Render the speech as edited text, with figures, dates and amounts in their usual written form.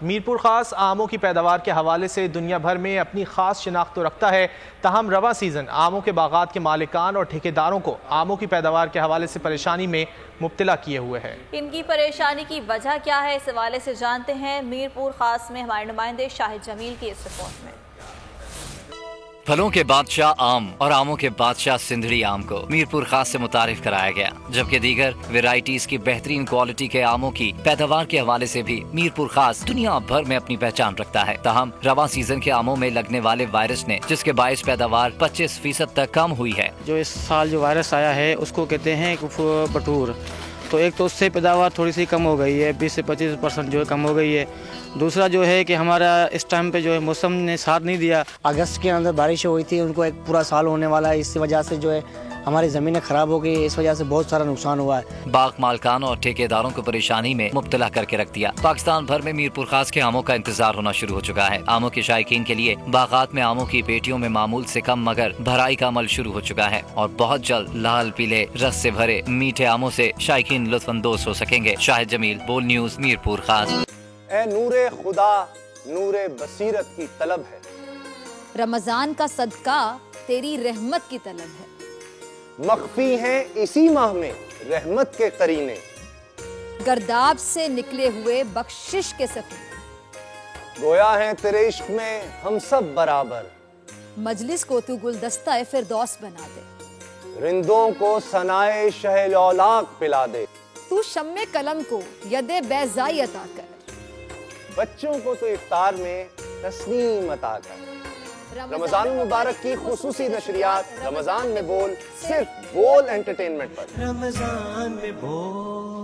میرپور خاص آموں کی پیداوار کے حوالے سے دنیا بھر میں اپنی خاص شناخت تو رکھتا ہے، تاہم رواں سیزن آموں کے باغات کے مالکان اور ٹھیکیداروں کو آموں کی پیداوار کے حوالے سے پریشانی میں مبتلا کیے ہوئے ہے۔ ان کی پریشانی کی وجہ کیا ہے، اس حوالے سے جانتے ہیں میرپور خاص میں ہمارے نمائندے شاہد جمیل کی اس رپورٹ میں۔ پھلوں کے بادشاہ آم اور آموں کے بادشاہ سندھڑی آم کو میرپور خاص سے متعارف کرایا گیا، جبکہ دیگر ویرائٹیز کی بہترین کوالٹی کے آموں کی پیداوار کے حوالے سے بھی میرپور خاص دنیا بھر میں اپنی پہچان رکھتا ہے۔ تاہم رواں سیزن کے آموں میں لگنے والے وائرس نے جس کے باعث پیداوار 25% تک کم ہوئی ہے۔ جو اس سال جو وائرس آیا ہے اس کو کہتے ہیں بٹور، تو ایک تو اس سے پیداوار تھوڑی سی کم ہو گئی ہے، 20 سے 25% جو ہے کم ہو گئی ہے۔ دوسرا جو ہے کہ ہمارا اس ٹائم پہ جو ہے موسم نے ساتھ نہیں دیا۔ اگست کے اندر بارش ہوئی تھی، ان کو ایک پورا سال ہونے والا ہے، اس وجہ سے جو ہے ہماری زمینیں خراب ہو گئی، اس وجہ سے بہت سارا نقصان ہوا ہے۔ باغ مالکان اور ٹھیکیداروں کو پریشانی میں مبتلا کر کے رکھ دیا۔ پاکستان بھر میں میرپور خاص کے آموں کا انتظار ہونا شروع ہو چکا ہے۔ آموں کے شائقین کے لیے باغات میں آموں کی پیٹیوں میں معمول سے کم مگر بھرائی کا عمل شروع ہو چکا ہے اور بہت جلد لال پیلے رس سے بھرے میٹھے آموں سے شائقین لطف اندوز ہو سکیں گے۔ شاہد جمیل، بول نیوز، میرپور خاص۔ اے نور خدا، نور بصیرت کی طلب ہے، رمضان کا صدقہ تیری رحمت کی طلب ہے، مخفی ہیں اسی ماہ میں رحمت کے قرینے، گرداب سے نکلے ہوئے بخشش کے سفیر، گویا ہیں تیرے عشق میں ہم سب برابر، مجلس کو تو گلدستہ فردوس بنا دے، رندوں کو ثنائے شہ لولاک پلا دے، تو شم قلم کو ید بیضائی عطا کر، بچوں کو تو افطار میں تسنیم عطا کر۔ رمضان مبارک کی خصوصی نشریات رمضان میں بول، صرف بول انٹرٹینمنٹ پر۔ رمضان میں بول